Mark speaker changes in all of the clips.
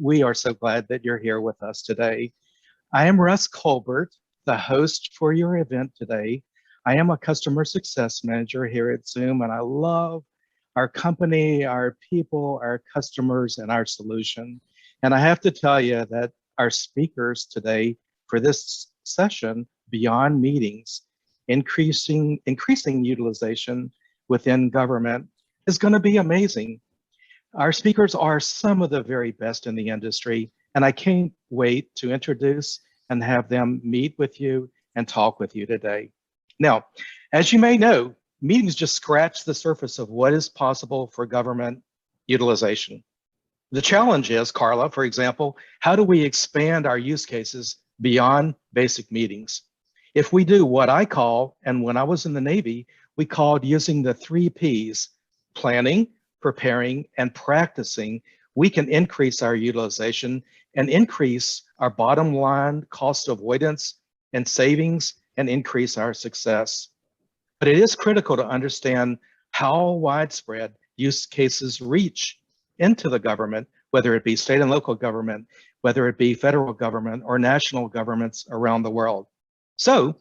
Speaker 1: We are so glad that you're here with us today. I am Russ Colbert, the host for your event today. I am a customer success manager here at Zoom, and I love our company, our people, our customers, and our solution. And I have to tell you that our speakers today for this session, Beyond Meetings, increasing utilization within government, is going to be amazing. Our speakers are some of the very best in the industry, and I can't wait to introduce and have them meet with you and talk with you today. Now, as you may know, meetings just scratch the surface of what is possible for government utilization. The challenge is, Carla, for example, how do we expand our use cases beyond basic meetings? If we do what I call, and when I was in the Navy, we called using the 3 Ps, planning, preparing, and practicing, we can increase our utilization and increase our bottom line cost avoidance and savings and increase our success. But it is critical to understand how widespread use cases reach into the government, whether it be state and local government, whether it be federal government or national governments around the world. So,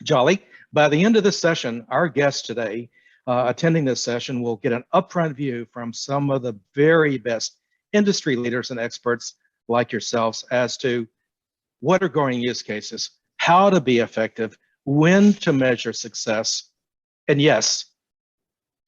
Speaker 1: Jolly, by the end of this session, our guest today attending this session will get an upfront view from some of the very best industry leaders and experts like yourselves as to what are growing use cases, how to be effective, when to measure success. And yes,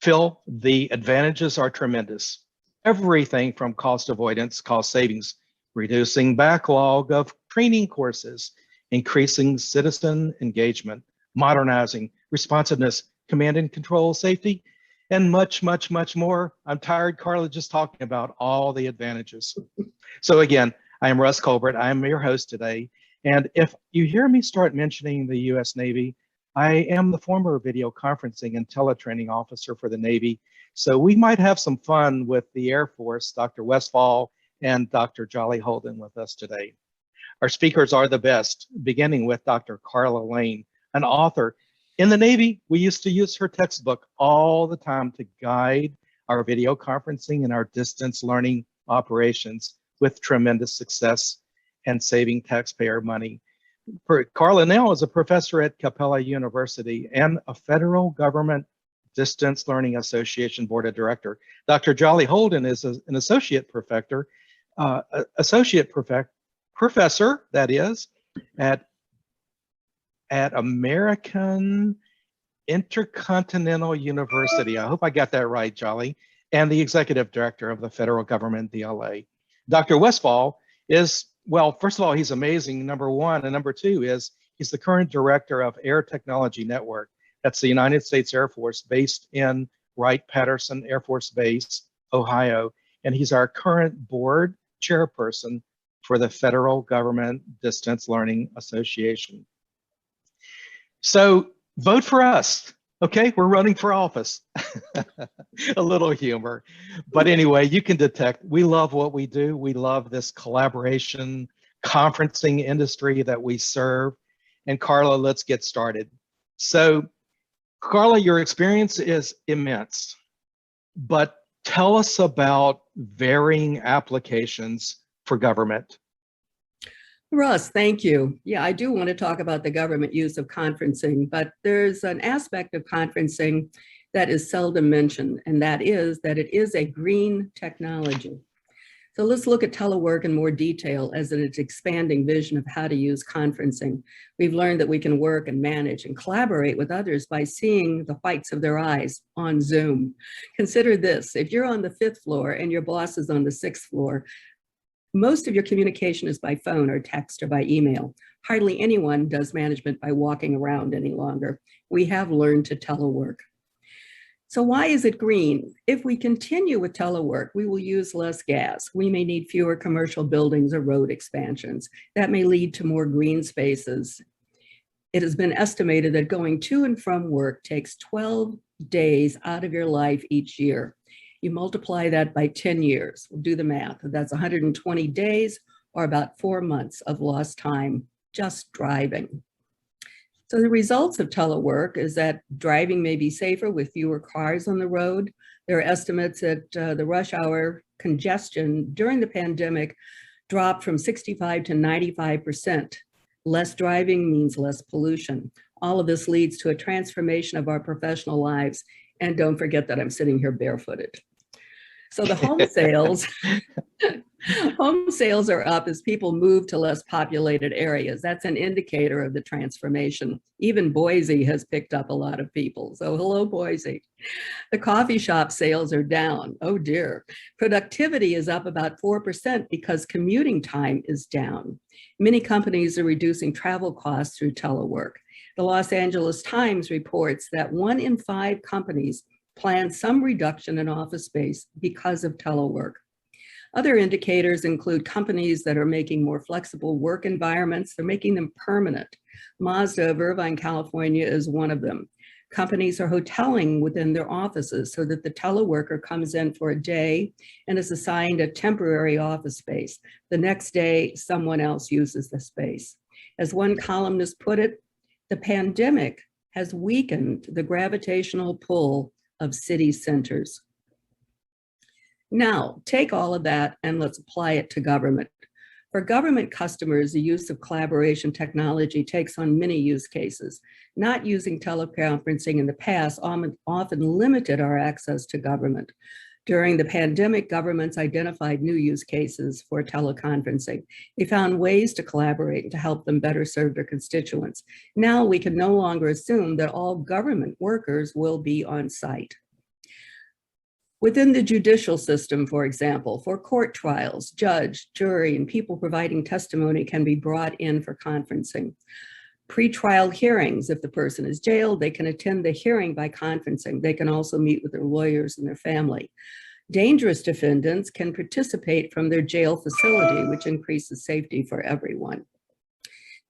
Speaker 1: Phil, the advantages are tremendous. Everything from cost avoidance, cost savings, reducing backlog of training courses, increasing citizen engagement, modernizing responsiveness, command and control, safety, and much, much, much more. I'm tired, Carla, just talking about all the advantages. So again, I am Russ Colbert. I am your host today. And if you hear me start mentioning the US Navy, I am the former video conferencing and teletraining officer for the Navy. So we might have some fun with the Air Force, Dr. Westfall and Dr. Jolly Holden with us today. Our speakers are the best, beginning with Dr. Carla Lane, an author. In the Navy, we used to use her textbook all the time to guide our video conferencing and our distance learning operations with tremendous success and saving taxpayer money. Carla now is a professor at Capella University and a federal government Distance Learning Association Board of Director. Dr. Jolly Holden is an associate professor, that is, at American InterContinental University. I hope I got that right, Jolly, and the executive director of the federal government DLA. Dr. Westfall is, well, first of all, he's amazing, number one, and number two is he's the current director of Air Technology Network. That's the United States Air Force based in Wright-Patterson Air Force Base, Ohio, and he's our current board chairperson for the Federal Government Distance Learning Association. So vote for us, okay? We're running for office. A little humor. But anyway, you can detect, we love what we do. We love this collaboration, conferencing industry that we serve. And Carla, let's get started. So Carla, your experience is immense, but tell us about varying applications for government.
Speaker 2: Russ, thank you. Yeah, I do want to talk about the government use of conferencing, but there's an aspect of conferencing that is seldom mentioned, and that is that it is a green technology. So let's look at telework in more detail as its expanding vision of how to use conferencing. We've learned that we can work and manage and collaborate with others by seeing the whites of their eyes on Zoom. Consider this, if you're on the 5th floor and your boss is on the 6th floor, most of your communication is by phone or text or by email. Hardly anyone does management by walking around any longer. We have learned to telework. So why is it green? If we continue with telework, we will use less gas. We may need fewer commercial buildings or road expansions. That may lead to more green spaces. It has been estimated that going to and from work takes 12 days out of your life each year. You multiply that by 10 years, we'll do the math. That's 120 days or about 4 months of lost time just driving. So the results of telework is that driving may be safer with fewer cars on the road. There are estimates that the rush hour congestion during the pandemic dropped from 65 to 95%. Less driving means less pollution. All of this leads to a transformation of our professional lives. And don't forget that I'm sitting here barefooted. So the home sales, home sales are up as people move to less populated areas. That's an indicator of the transformation. Even Boise has picked up a lot of people. So hello, Boise. The coffee shop sales are down. Oh dear. Productivity is up about 4% because commuting time is down. Many companies are reducing travel costs through telework. The Los Angeles Times reports that 1 in 5 companies plan some reduction in office space because of telework. Other indicators include companies that are making more flexible work environments. They're making them permanent. Mazda of Irvine, California is one of them. Companies are hoteling within their offices so that the teleworker comes in for a day and is assigned a temporary office space. The next day, someone else uses the space. As one columnist put it, the pandemic has weakened the gravitational pull of city centers. Now, take all of that and let's apply it to government. For government customers, the use of collaboration technology takes on many use cases. Not using teleconferencing in the past often limited our access to government. During the pandemic, governments identified new use cases for teleconferencing. They found ways to collaborate and to help them better serve their constituents. Now we can no longer assume that all government workers will be on site. Within the judicial system, for example, for court trials, judge, jury, and people providing testimony can be brought in for conferencing. Pre-trial hearings, if the person is jailed, they can attend the hearing by conferencing. They can also meet with their lawyers and their family. Dangerous defendants can participate from their jail facility, which increases safety for everyone.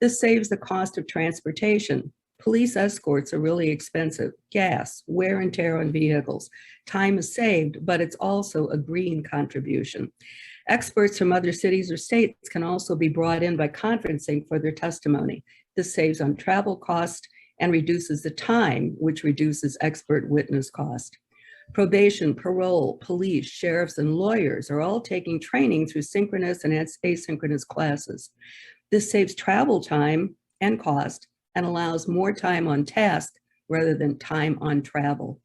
Speaker 2: This saves the cost of transportation. Police escorts are really expensive. Gas, wear and tear on vehicles. Time is saved, but it's also a green contribution. Experts from other cities or states can also be brought in by conferencing for their testimony. This saves on travel cost and reduces the time, which reduces expert witness cost. Probation, parole, police, sheriffs, and lawyers are all taking training through synchronous and asynchronous classes. This saves travel time and cost and allows more time on task rather than time on travel.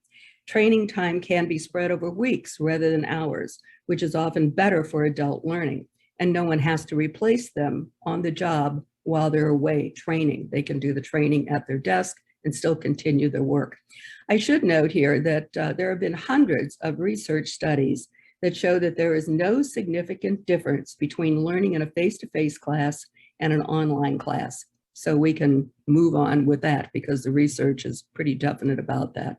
Speaker 2: Training time can be spread over weeks rather than hours, which is often better for adult learning, and no one has to replace them on the job while they're away training. They can do the training at their desk and still continue their work. I should note here that there have been hundreds of research studies that show that there is no significant difference between learning in a face-to-face class and an online class. So we can move on with that because the research is pretty definite about that.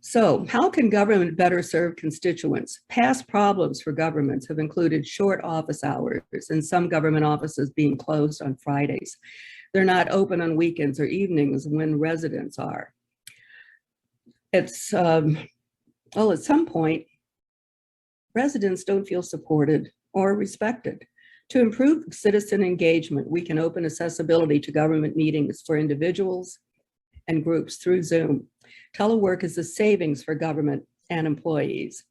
Speaker 2: So how can government better serve constituents? Past problems for governments have included short office hours and some government offices being closed on Fridays. They're not open on weekends or evenings when residents are. It's, well, at some point, residents don't feel supported or respected. To improve citizen engagement, we can open accessibility to government meetings for individuals and groups through Zoom. Telework is a savings for government and employees.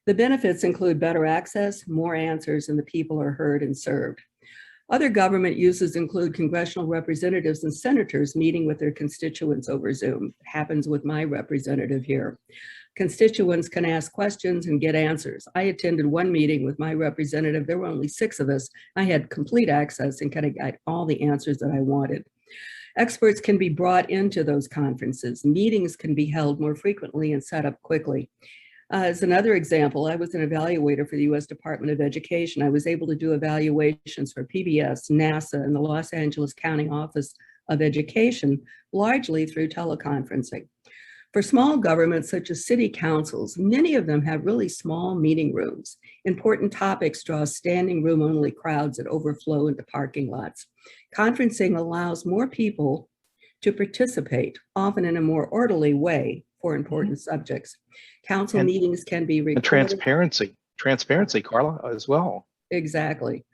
Speaker 2: The benefits include better access, more answers, and the people are heard and served. Other government uses include congressional representatives and senators meeting with their constituents over Zoom. It happens with my representative here. Constituents can ask questions and get answers. I attended one meeting with my representative. There were only 6 of us. I had complete access and kind of got all the answers that I wanted. Experts can be brought into those conferences. Meetings can be held more frequently and set up quickly. As another example, I was an evaluator for the U.S. Department of Education. I was able to do evaluations for PBS, NASA, and the Los Angeles County Office of Education, largely through teleconferencing. For small governments such as city councils, many of them have really small meeting rooms. Important topics draw standing room only crowds that overflow into parking lots. Conferencing allows more people to participate, often in a more orderly way for important subjects. Council meetings can be recorded.
Speaker 1: And transparency, Carla, as well.
Speaker 2: Exactly.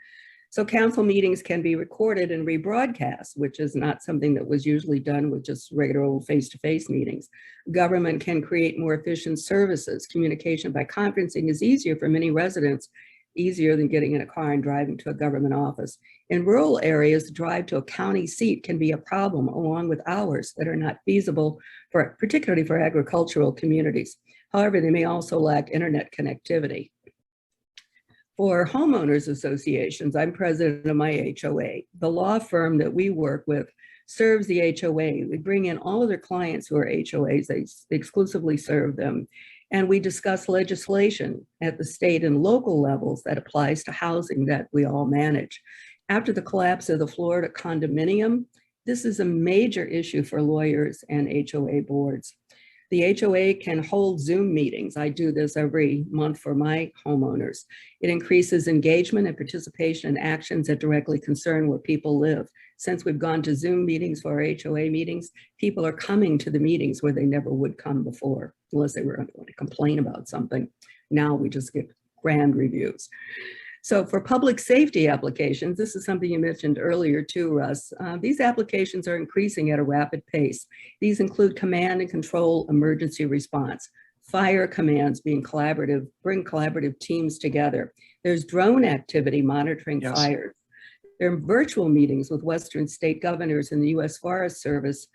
Speaker 2: So council meetings can be recorded and rebroadcast, which is not something that was usually done with just regular old face-to-face meetings. Government can create more efficient services. Communication by conferencing is easier for many residents, easier than getting in a car and driving to a government office. In rural areas, the drive to a county seat can be a problem, along with hours that are not feasible, particularly for agricultural communities. However, they may also lack internet connectivity. For homeowners associations, I'm president of my HOA. The law firm that we work with serves the HOA. We bring in all of their clients who are HOAs, they exclusively serve them. And we discuss legislation at the state and local levels that applies to housing that we all manage. After the collapse of the Florida condominium, this is a major issue for lawyers and HOA boards. The HOA can hold Zoom meetings. I do this every month for my homeowners. It increases engagement and participation in actions that directly concern where people live. Since we've gone to Zoom meetings for our HOA meetings, people are coming to the meetings where they never would come before, unless they were going to complain about something. Now we just get grand reviews. So for public safety applications, this is something you mentioned earlier too, Russ. These applications are increasing at a rapid pace. These include command and control emergency response, fire commands being collaborative, bring collaborative teams together. There's drone activity monitoring fires. There are virtual meetings with Western state governors and the U.S. Forest Service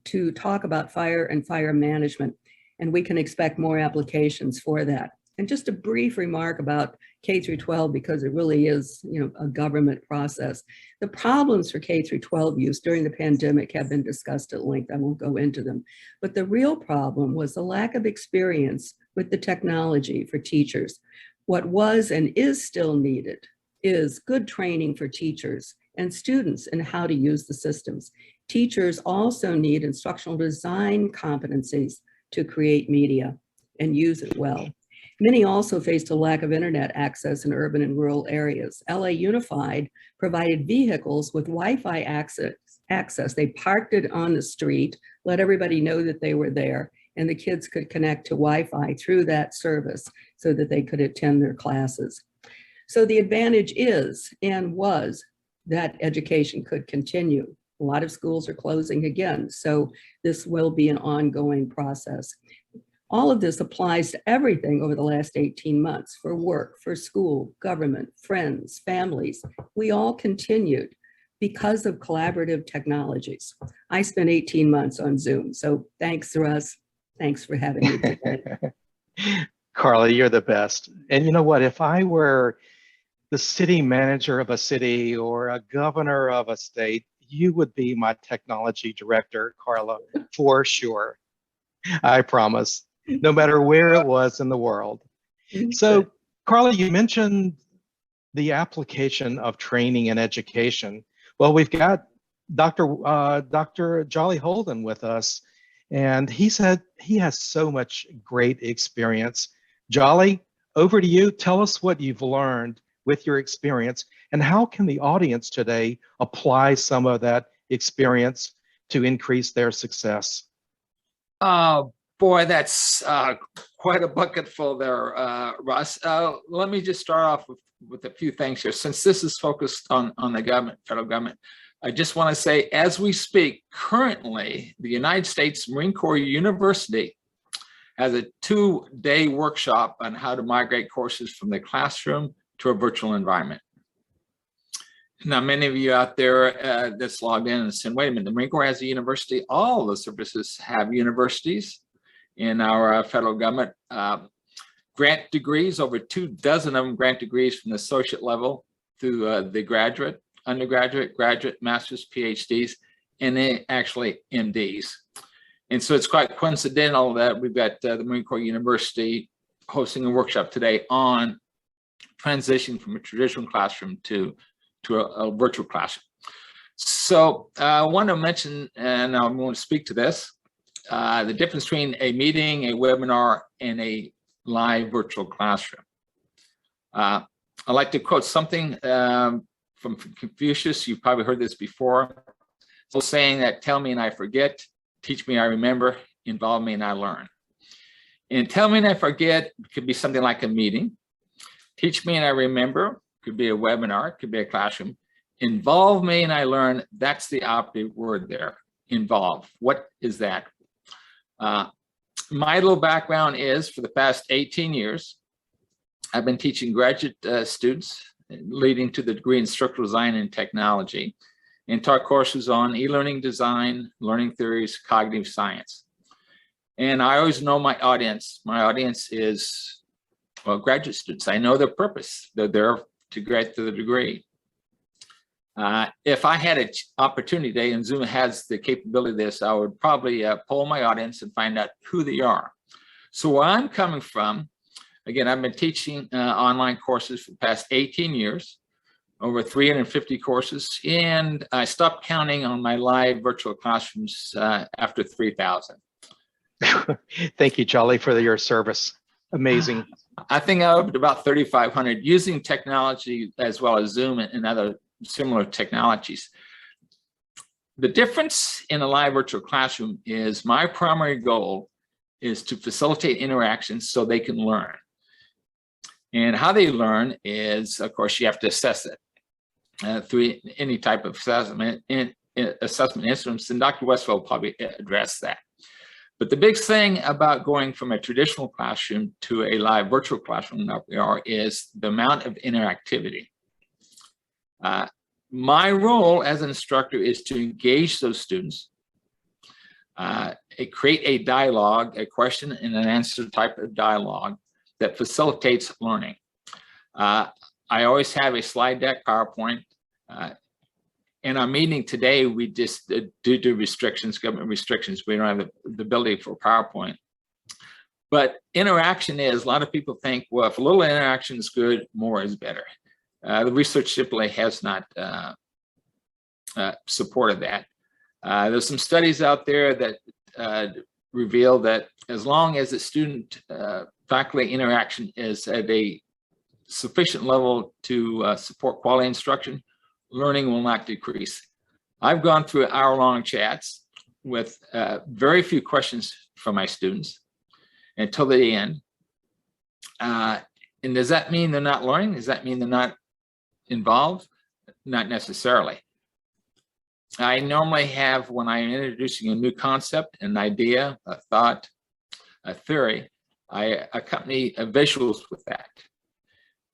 Speaker 2: to talk about fire and fire management. And we can expect more applications for that. And just a brief remark about K through 12, because it really is, a government process. The problems for K through 12 use during the pandemic have been discussed at length. I won't go into them. But the real problem was the lack of experience with the technology for teachers. What was and is still needed is good training for teachers and students in how to use the systems. Teachers also need instructional design competencies to create media and use it well. Many also faced a lack of internet access in urban and rural areas. LA Unified provided vehicles with Wi-Fi access. They parked it on the street, let everybody know that they were there, and the kids could connect to Wi-Fi through that service so that they could attend their classes. So the advantage is and was that education could continue. A lot of schools are closing again, so this will be an ongoing process. All of this applies to everything over the last 18 months, for work, for school, government, friends, families. We all continued because of collaborative technologies. I spent 18 months on Zoom, so thanks, Russ. Thanks for having me today.
Speaker 1: Carla, you're the best. And you know what? If I were the city manager of a city or a governor of a state, you would be my technology director, Carla, for sure. I promise. No matter where it was in the world. So, Carla, you mentioned the application of training and education. Well, we've got Dr. Jolly Holden with us, and he said he has so much great experience. Jolly, over to you. Tell us what you've learned with your experience, and how can the audience today apply some of that experience to increase their success?
Speaker 3: Boy, that's quite a bucket full there, Russ. Let me just start off with a few things here. Since this is focused on the government, federal government, I just want to say, as we speak, currently, the United States Marine Corps University has a 2-day workshop on how to migrate courses from the classroom to a virtual environment. Now, many of you out there that's logged in and saying, wait a minute, the Marine Corps has a university. All the services have universities in our federal government. Grant degrees, over 24 of them grant degrees from the associate level through the graduate, undergraduate, graduate, master's, PhDs, and then actually MDs. And so it's quite coincidental that we've got the Marine Corps University hosting a workshop today on transition from a traditional classroom to a virtual classroom. So I want to mention, and I'm going to speak to this, the difference between a meeting, a webinar, and a live virtual classroom. I like to quote something from Confucius. You've probably heard this before. So saying that, tell me and I forget, teach me I remember, involve me and I learn. And tell me and I forget could be something like a meeting. Teach me and I remember could be a webinar, it could be a classroom. Involve me and I learn, that's the operative word there, involve. What is that? My little background is for the past 18 years, I've been teaching graduate students leading to the degree in structural design and technology, and taught courses on e-learning design, learning theories, cognitive science. And I always know my audience. My audience is, well, graduate students. I know their purpose. They're there to get to the degree. If I had an opportunity today, and Zoom has the capability of this, I would probably poll my audience and find out who they are. So where I'm coming from, again, I've been teaching online courses for the past 18 years, over 350 courses, and I stopped counting on my live virtual classrooms after 3,000.
Speaker 1: Thank you, Charlie, for your service. Amazing.
Speaker 3: I think I opened about 3,500 using technology as well as Zoom and other similar technologies. The difference in a live virtual classroom is my primary goal is to facilitate interactions so they can learn. And how they learn is, of course, you have to assess it through any type of assessment instruments, and Dr. Westfall will probably address that. But the big thing about going from a traditional classroom to a live virtual classroom is the amount of interactivity. My role as an instructor is to engage those students, create a dialogue, a question and an answer type of dialogue that facilitates learning. I always have a slide deck, PowerPoint. In our meeting today, we just, due to restrictions, government restrictions, we don't have the ability for PowerPoint. But interaction is, a lot of people think, well, if a little interaction is good, more is better. The research simply has not supported that. There's some studies out there that reveal that as long as the student faculty interaction is at a sufficient level to support quality instruction, learning will not decrease. I've gone through hour-long chats with very few questions from my students until the end. And does that mean they're not learning? Does that mean they're not involved? Not necessarily. I normally have, when I'm introducing a new concept, an idea, a thought, a theory, I accompany visuals with that.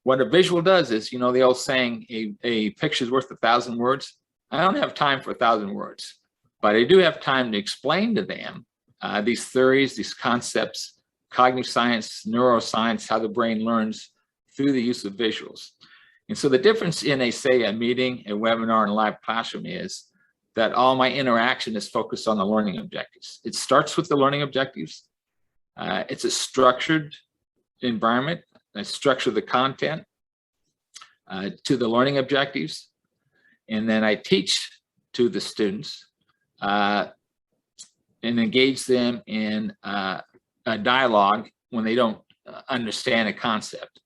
Speaker 3: What a visual does is, you know, the old saying, a picture's worth 1,000 words. I don't have time for 1,000 words, but I do have time to explain to them these theories, these concepts, cognitive science, neuroscience, how the brain learns through the use of visuals. And so the difference in say, a meeting, a webinar, and a live classroom is that all my interaction is focused on the learning objectives. It starts with the learning objectives. It's a structured environment. I structure the content to the learning objectives, and then I teach to the students and engage them in a dialogue when they don't understand a concept.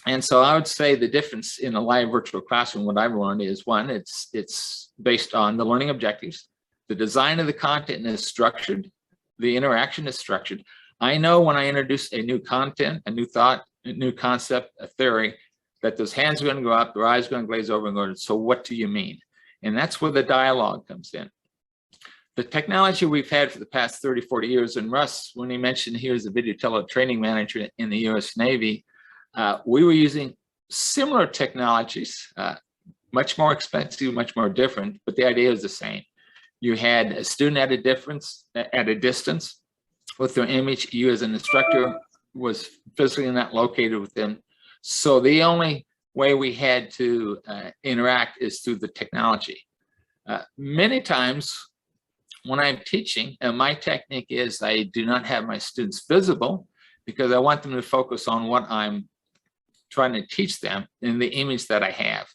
Speaker 3: And so I would say the difference in a live virtual classroom, what I've learned is, one, it's based on the learning objectives. The design of the content is structured. The interaction is structured. I know when I introduce a new content, a new thought, a new concept, a theory, that those hands are going to go up, their eyes are going to glaze over and go, so what do you mean? And that's where the dialogue comes in. The technology we've had for the past 30, 40 years, and Russ, when he mentioned he was a video tele training manager in the US Navy, we were using similar technologies, much more expensive, much more different, but the idea is the same. You had a student at a distance with their image. You as an instructor was physically not located with them. So the only way we had to interact is through the technology. Many times when I'm teaching, my technique is I do not have my students visible because I want them to focus on what I'm trying to teach them in the image that I have.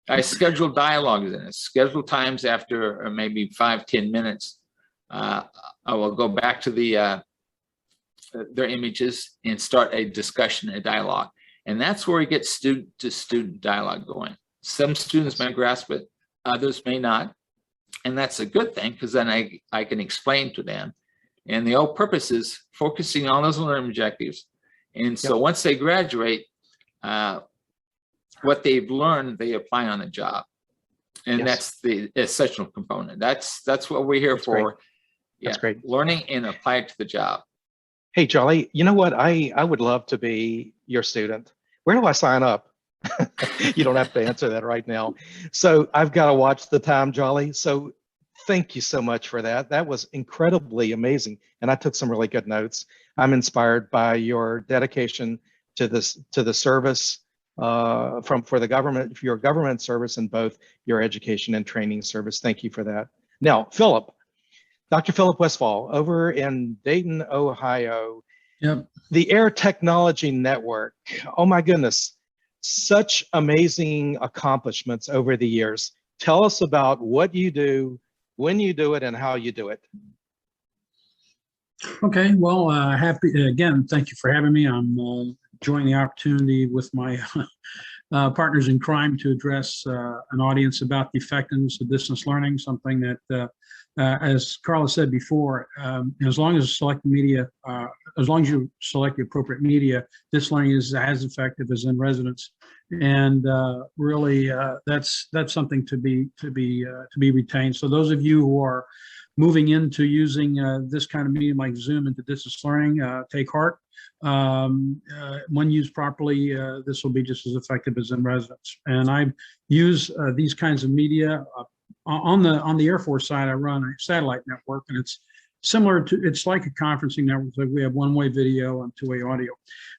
Speaker 3: I schedule dialogues in it, schedule times after maybe 5-10 minutes. I will go back to their images and start a discussion, a dialogue. And that's where we get student-to-student dialogue going. Some students may grasp it, others may not. And that's a good thing because then I can explain to them. And the whole purpose is focusing on those learning objectives. And so once they graduate, what they've learned, they apply on the job. And
Speaker 1: Yes.
Speaker 3: that's the essential component. That's what we're here
Speaker 1: That's
Speaker 3: for.
Speaker 1: great. That's great.
Speaker 3: Learning and apply it to the job.
Speaker 1: Hey, Jolly, you know what? I would love to be your student. Where do I sign up? You don't have to answer that right now. So I've got to watch the time, Jolly. So thank you so much for that. That was incredibly amazing. And I took some really good notes. I'm inspired by your dedication to the service for the government, for your government service in both your education and training service. Thank you for that. Now, Philip, Dr. Philip Westfall over in Dayton, Ohio.
Speaker 4: Yep.
Speaker 1: The Air Technology Network. Oh my goodness, such amazing accomplishments over the years. Tell us about what you do, when you do it, and how you do it.
Speaker 4: Okay, well, happy again. Thank you for having me. I'm enjoying the opportunity with my partners in crime to address an audience about the effectiveness of distance learning, something that, as Carla said before, as long as you select the media, as long as you select the appropriate media, this learning is as effective as in residence, and really, that's something to be retained. So those of you who are moving into using this kind of medium like Zoom into distance learning, take heart. When used properly, this will be just as effective as in residence. And I use these kinds of media on the Air Force side. I run a satellite network, and it's similar to, it's like a conferencing network. Like we have one-way video and two-way audio,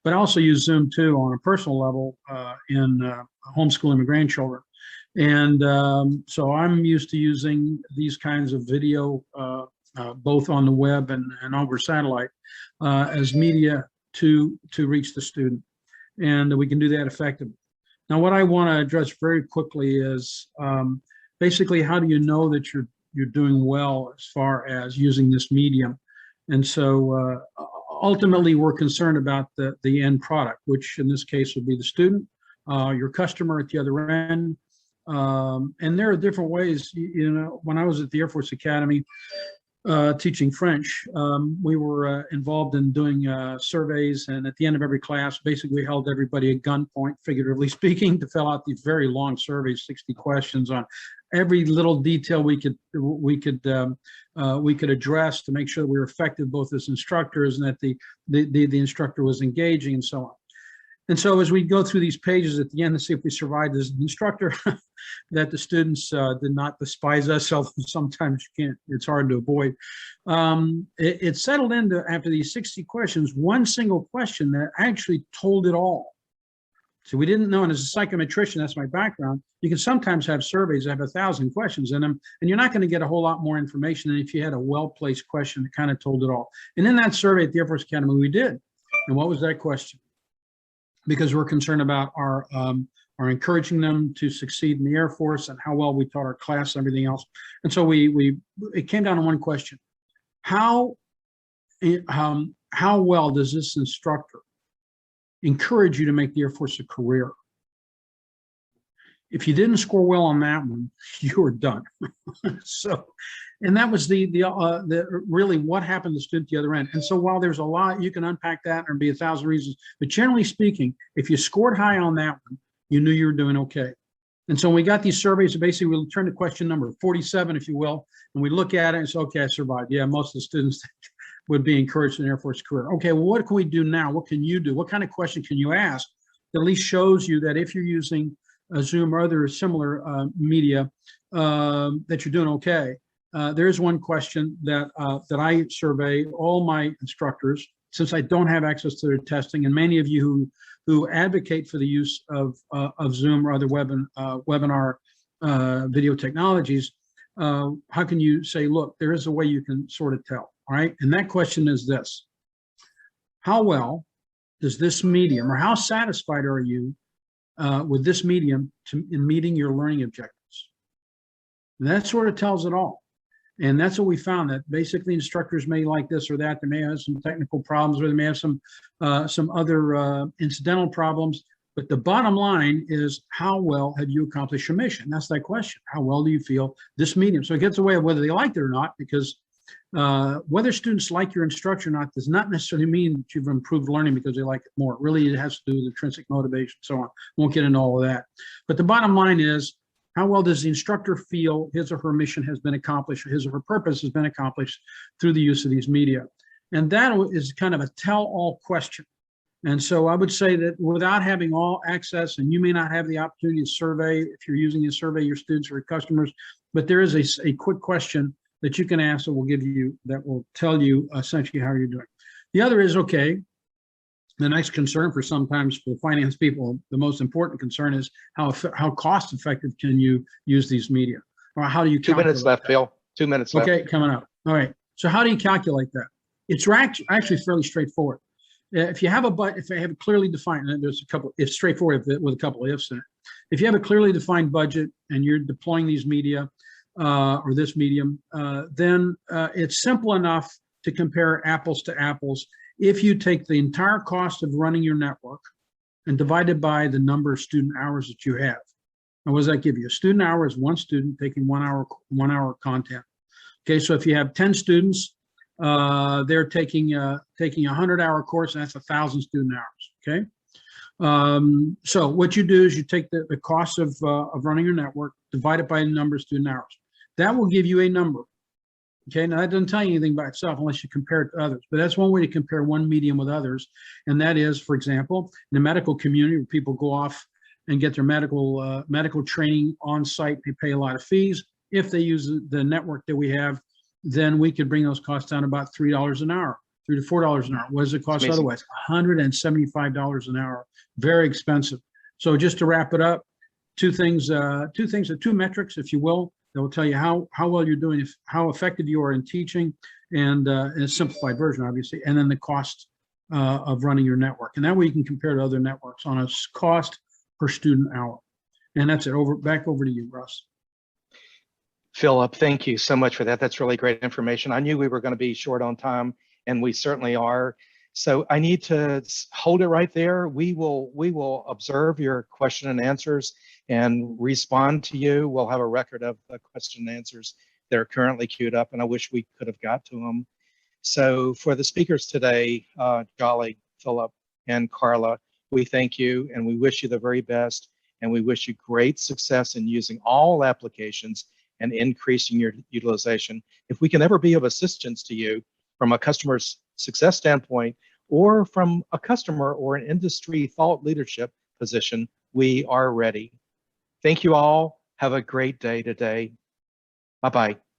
Speaker 4: but I also use Zoom too on a personal level in homeschooling my grandchildren. And so I'm used to using these kinds of video, both on the web and over satellite, as media to reach the student. And we can do that effectively. Now, what I want to address very quickly is basically, how do you know that you're doing well as far as using this medium? And so ultimately, we're concerned about the end product, which in this case would be the student, your customer at the other end. And there are different ways. You know, when I was at the Air Force Academy teaching French, we were involved in doing surveys, and at the end of every class, basically held everybody at gunpoint, figuratively speaking, to fill out these very long surveys, 60 questions on every little detail we could address to make sure we were effective both as instructors and that the instructor was engaging and so on. And so as we go through these pages at the end to see if we survived as an instructor, that the students did not despise us, although sometimes you can't, it's hard to avoid. It settled into, after these 60 questions, one single question that actually told it all. So we didn't know, and as a psychometrician, that's my background, you can sometimes have surveys that have 1,000 questions in them, and you're not going to get a whole lot more information than if you had a well-placed question that kind of told it all. And in that survey at the Air Force Academy, we did. And what was that question? Because we're concerned about our encouraging them to succeed in the Air Force and how well we taught our class and everything else. And so it came down to one question: how well does this instructor encourage you to make the Air Force a career? If you didn't score well on that one, you were done. So, and that was the really what happened to the student at the other end. And so while there's a lot, you can unpack that and there'd be 1,000 reasons, but generally speaking, if you scored high on that one, you knew you were doing okay. And so we got these surveys, so basically we'll turn to question number 47, if you will, and we look at it and say, okay, I survived. Yeah, most of the students would be encouraged in an Air Force career. Okay, well, what can we do now? What can you do? What kind of question can you ask that at least shows you that if you're using Zoom or other similar media, that you're doing okay? There is one question that I survey all my instructors, since I don't have access to their testing, and many of you who advocate for the use of Zoom or other webinar video technologies, how can you say, look, there is a way you can sort of tell, all right? And that question is this: how well does this medium, or how satisfied are you with this medium in meeting your learning objectives? And that sort of tells it all. And that's what we found, that basically instructors may like this or that. They may have some technical problems, or they may have some other incidental problems. But the bottom line is, how well have you accomplished your mission? That's that question. How well do you feel this medium? So it gets away of whether they liked it or not, because Whether students like your instruction or not does not necessarily mean that you've improved learning because they like it more. Really, it has to do with intrinsic motivation, so on. Won't get into all of that. But the bottom line is, how well does the instructor feel his or her mission has been accomplished, or his or her purpose has been accomplished through the use of these media? And that is kind of a tell-all question. And so I would say that without having all access, and you may not have the opportunity to survey, if you're using a survey your students or your customers, but there is a quick question that you can ask that will give you, that will tell you essentially how you're doing. The other is, okay, the next concern for sometimes for finance people, the most important concern is how cost effective can you use these media? Or how do you
Speaker 1: 2 minutes left,
Speaker 4: that?
Speaker 1: Phil. 2 minutes left.
Speaker 4: Okay, coming up. All right. So how do you calculate that? It's actually fairly straightforward. If you have if I have a clearly defined, and there's a couple, it's straightforward with a couple of ifs in it. If you have a clearly defined budget and you're deploying these media or this medium, then it's simple enough to compare apples to apples. If you take the entire cost of running your network and divide it by the number of student hours that you have. And what does that give you? A student hour is one student taking 1 hour content. Okay, so if you have 10 students, they're taking a 100-hour course, and that's 1,000 student hours. Okay, so what you do is you take the cost of running your network, divide it by the number of student hours. That will give you a number. Okay, now that doesn't tell you anything by itself unless you compare it to others, but that's one way to compare one medium with others. And that is, for example, in the medical community, where people go off and get their medical training on site, they pay a lot of fees. If they use the network that we have, then we could bring those costs down about $3 an hour, $3 to $4 an hour. What does it cost otherwise? $175 an hour, very expensive. So just to wrap it up, two metrics, if you will, that will tell you how well you're doing, how effective you are in teaching, and in a simplified version, obviously, and then the cost of running your network. And that way you can compare to other networks on a cost per student hour. And that's it. Back over to you, Russ.
Speaker 1: Philip, thank you so much for that. That's really great information. I knew we were going to be short on time, and we certainly are. So I need to hold it right there. We will observe your question and answers and respond to you. We'll have a record of the question and answers that are currently queued up, and I wish we could have got to them. So for the speakers today, Jolly, Philip, and Carla, we thank you, and we wish you the very best, and we wish you great success in using all applications and increasing your utilization. If we can ever be of assistance to you from a customer success standpoint, or from a customer or an industry thought leadership position, we are ready. Thank you all. Have a great day today. Bye-bye.